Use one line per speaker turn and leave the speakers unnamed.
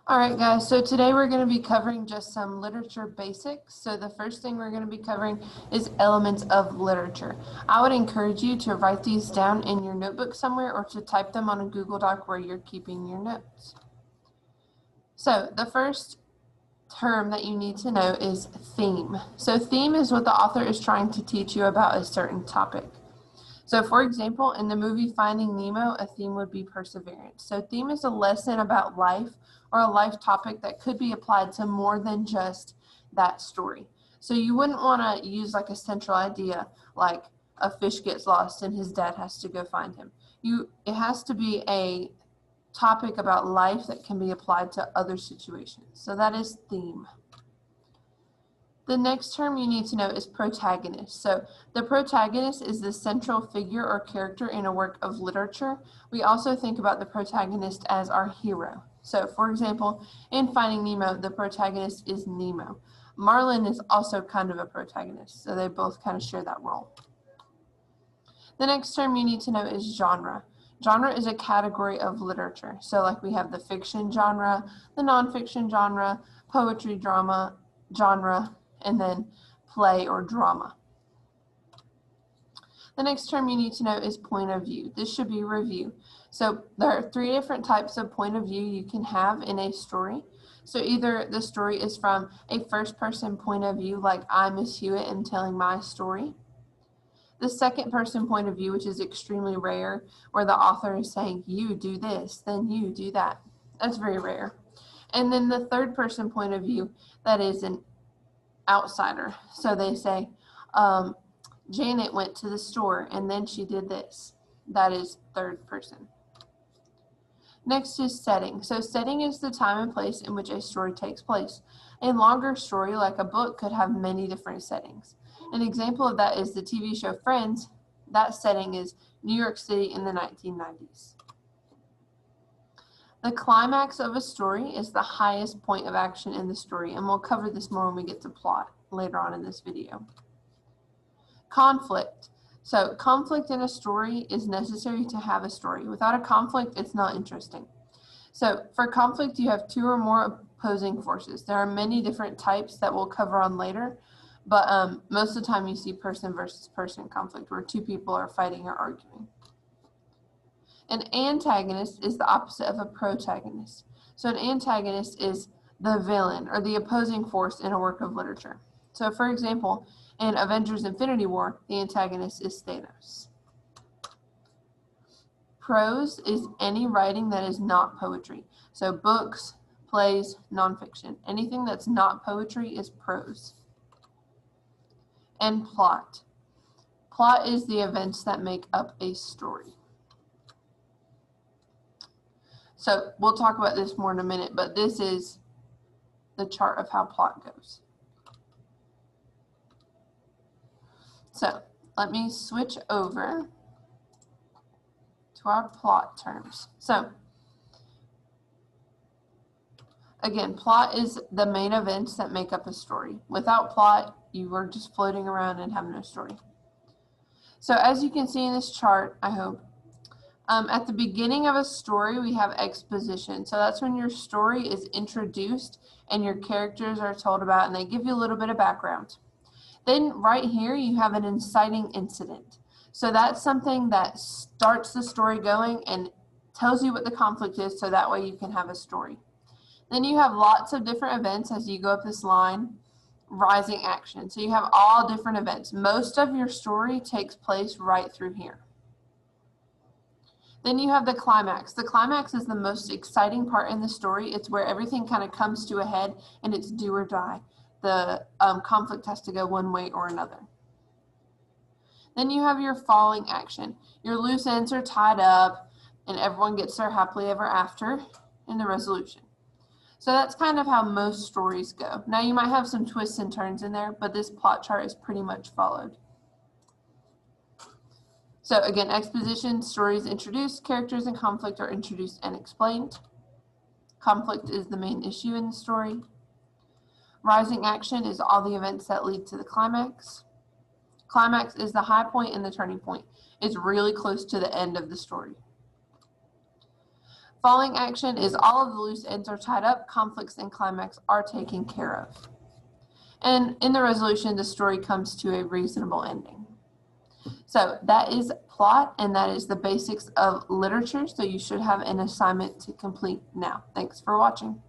All right, guys, so today we're going to be covering just some literature basics. So the first thing we're going to be covering is elements of literature. I would encourage you to write these down in your notebook somewhere or to type them on a Google Doc where you're keeping your notes. So the first term that you need to know is theme. So theme is what the author is trying to teach you about a certain topic. So for example, in the movie Finding Nemo, a theme would be perseverance. So theme is a lesson about life or a life topic that could be applied to more than just that story. So you wouldn't want to use like a central idea like a fish gets lost and his dad has to go find him. It has to be a topic about life that can be applied to other situations. So that is theme. The next term you need to know is protagonist. So the protagonist is the central figure or character in a work of literature. We also think about the protagonist as our hero. So for example, in Finding Nemo, the protagonist is Nemo. Marlin is also kind of a protagonist, so they both kind of share that role. The next term you need to know is genre. Genre is a category of literature. So like we have the fiction genre, the nonfiction genre, poetry drama genre, and then play or drama. The next term you need to know is point of view. This should be review. So there are three different types of point of view you can have in a story. So either the story is from a first person point of view, like I, Miss Hewitt, am telling my story. The second person point of view, which is extremely rare, where the author is saying, you do this, then you do that. That's very rare. And then the third person point of view, that is an outsider. So they say, Janet went to the store and then she did this. That is third person. Next is setting. So setting is the time and place in which a story takes place. A longer story, like a book, could have many different settings. An example of that is the TV show Friends. That setting is New York City in the 1990s. The climax of a story is the highest point of action in the story, and we'll cover this more when we get to plot later on in this video. Conflict. So conflict in a story is necessary to have a story. Without a conflict, it's not interesting. So for conflict, you have two or more opposing forces. There are many different types that we'll cover on later, but most of the time you see person versus person conflict where two people are fighting or arguing. An antagonist is the opposite of a protagonist. So an antagonist is the villain or the opposing force in a work of literature. So for example, in Avengers Infinity War, the antagonist is Thanos. Prose is any writing that is not poetry. So books, plays, nonfiction. Anything that's not poetry is prose. And plot. Plot is the events that make up a story. So we'll talk about this more in a minute, but this is the chart of how plot goes. So let me switch over to our plot terms. So again, plot is the main events that make up a story. Without plot, you are just floating around and have no story. So as you can see in this chart, I hope, at the beginning of a story, we have exposition. So that's when your story is introduced and your characters are told about and they give you a little bit of background. Then right here, you have an inciting incident. So that's something that starts the story going and tells you what the conflict is so that way you can have a story. Then you have lots of different events as you go up this line, rising action. So you have all different events. Most of your story takes place right through here. Then you have the climax. The climax is the most exciting part in the story. It's where everything kind of comes to a head and it's do or die. The conflict has to go one way or another. Then you have your falling action. Your loose ends are tied up and everyone gets their happily ever after in the resolution. So that's kind of how most stories go. Now you might have some twists and turns in there, but this plot chart is pretty much followed. So again, exposition, stories introduced, characters and conflict are introduced and explained. Conflict is the main issue in the story. Rising action is all the events that lead to the climax. Climax is the high point and the turning point. It's really close to the end of the story. Following action is all of the loose ends are tied up, conflicts and climax are taken care of. And in the resolution, the story comes to a reasonable ending. So that is plot, and that is the basics of literature. So you should have an assignment to complete now. Thanks for watching.